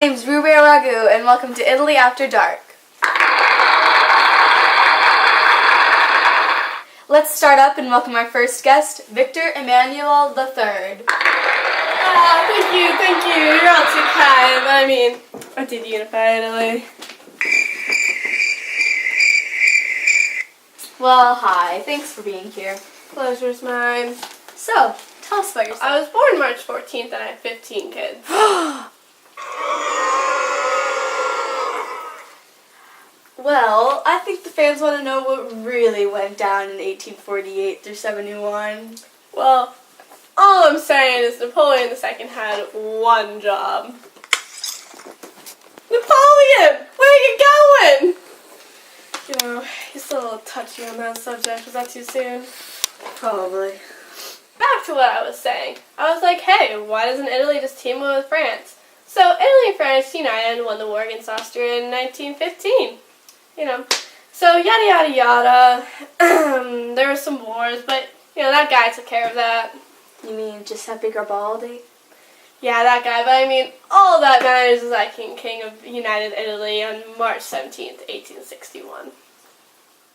My name's Rubia Ragu, and welcome to Italy After Dark. Let's start up and welcome our first guest, Victor Emmanuel III. Thank you. You're all too kind. But I mean, I did unify Italy. Well, hi. Thanks for being here. Pleasure's mine. So, tell us about yourself. I was born March 14th and I have 15 kids. Well, I think the fans want to know what really went down in 1848 through 71. Well, all I'm saying is Napoleon II had one job. Napoleon! Where are you going? You know, he's still a little touchy on that subject. Was that too soon? Probably. Back to what I was saying. I was like, hey, why doesn't Italy just team up with France? So Italy and France united and won the war against Austria in 1915. You know, so yada yada yada. There were some wars, but you know that guy took care of that. You mean Giuseppe Garibaldi? Yeah, that guy. But I mean, all that matters is I became king of United Italy on March 17th, 1861.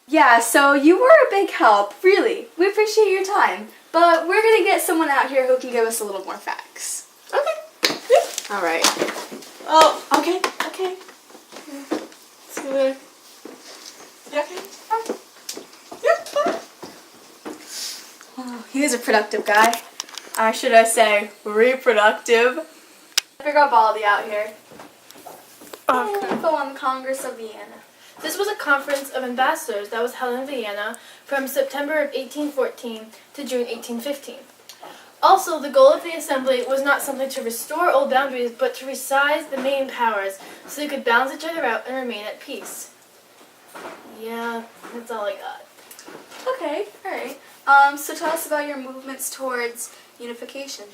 Yeah, so you were a big help, really. We appreciate your time. But we're going to get someone out here who can give us a little more facts. Okay. Yeah. All right. Oh, okay. Let's go there. Yeah. Yeah. Oh, he was a productive guy. Or should I say, reproductive. Giuseppe Garibaldi out here. Okay. Info on the Congress of Vienna. This was a conference of ambassadors that was held in Vienna from September of 1814 to June 1815. Also, the goal of the assembly was not simply to restore old boundaries, but to resize the main powers so they could balance each other out and remain at peace. Yeah, that's all I got. Okay, alright. So tell us about your movements towards unification.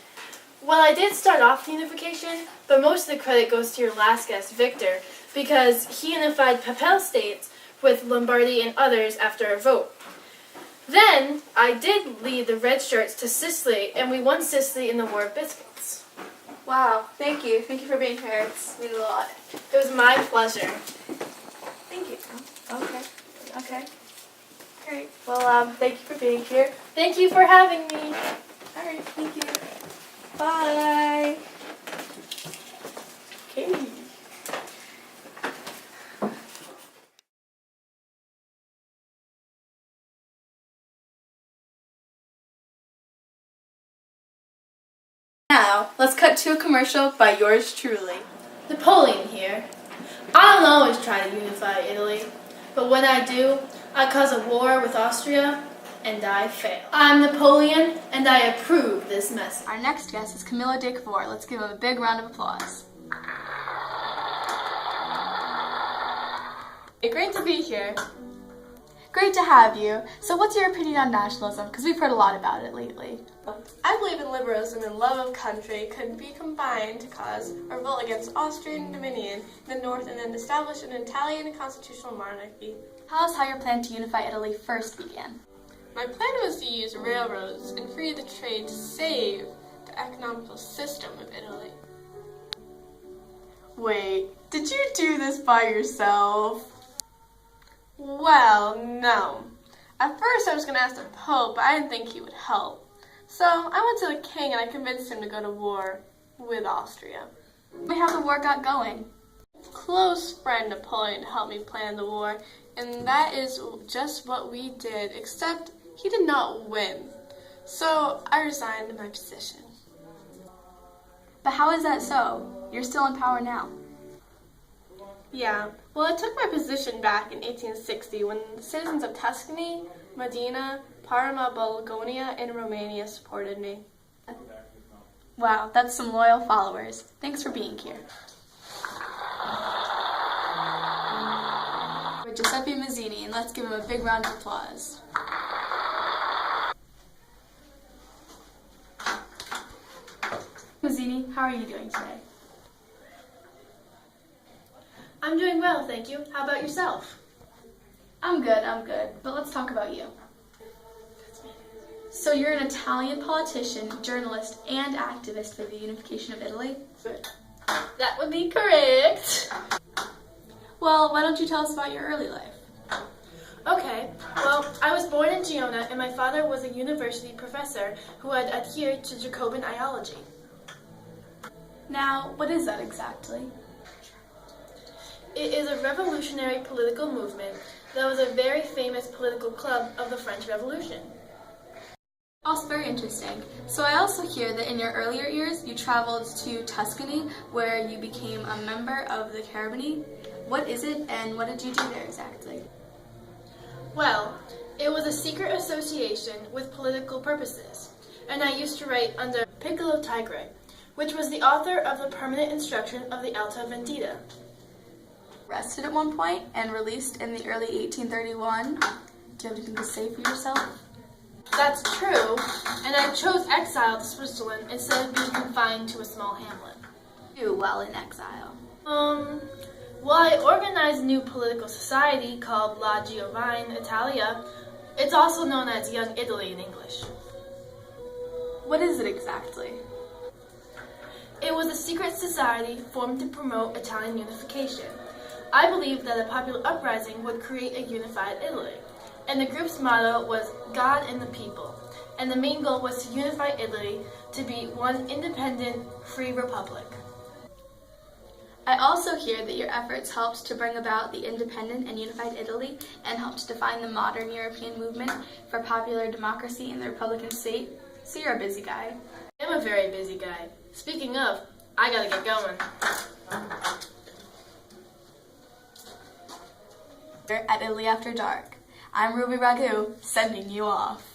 Well, I did start off the unification, but most of the credit goes to your last guest, Victor, because he unified Papal states with Lombardy and others after a vote. Then, I did lead the red shirts to Sicily, and we won Sicily in the War of Biscuits. Wow, thank you. Thank you for being here. It's means a lot. It was my pleasure. Thank you. Okay. Great. Well, thank you for being here. Thank you for having me. Alright, thank you. Bye. Okay. Now, let's cut to a commercial by yours truly. Napoleon here. I don't always try to unify Italy, but when I do, I cause a war with Austria, and I fail. I'm Napoleon, and I approve this message. Our next guest is Camilla de Cavour. Let's give him a big round of applause. Great to be here. Great to have you. So what's your opinion on nationalism? Because we've heard a lot about it lately. I believe in liberalism and love of country could be combined to cause a revolt against Austrian dominion in the north and then establish an Italian constitutional monarchy. Tell us how your plan to unify Italy first began. My plan was to use railroads and free the trade to save the economical system of Italy. Wait, did you do this by yourself? Well, no. At first I was going to ask the Pope, but I didn't think he would help. So I went to the king and I convinced him to go to war with Austria. How the war got going? Close friend Napoleon helped me plan the war, and that is just what we did, except he did not win. So I resigned my position. But how is that so? You're still in power now. Yeah, well, I took my position back in 1860 when the citizens of Tuscany, Modena, Parma, Bologna, and Romania supported me. Wow, that's some loyal followers. Thanks for being here. Giuseppe Mazzini, and let's give him a big round of applause. Mazzini, how are you doing today? I'm doing well, thank you. How about yourself? I'm good, but let's talk about you. So you're an Italian politician, journalist, and activist for the unification of Italy? That would be correct. Well, why don't you tell us about your early life? Okay, well, I was born in Giona, and my father was a university professor who had adhered to Jacobin ideology. Now, what is that exactly? It is a revolutionary political movement that was a very famous political club of the French Revolution. Also very interesting. So I also hear that in your earlier years you traveled to Tuscany where you became a member of the Carabini. What is it and what did you do there exactly? Well, it was a secret association with political purposes, and I used to write under Piccolo Tigre, which was the author of the permanent instruction of the Alta Vendita. Arrested at one point and released in the early 1831. Do you have anything to say for yourself? That's true, and I chose exile to Switzerland instead of being confined to a small hamlet. Do well in exile. Well, I organized a new political society called La Giovine Italia. It's also known as Young Italy in English. What is it exactly? It was a secret society formed to promote Italian unification. I believed that a popular uprising would create a unified Italy, and the group's motto was God and the people, and the main goal was to unify Italy to be one independent, free republic. I also hear that your efforts helped to bring about the independent and unified Italy and helped to define the modern European movement for popular democracy in the Republican state. So you're a busy guy. I'm a very busy guy. Speaking of, I gotta get going. At Italy After Dark. I'm Ruby Ragu, sending you off.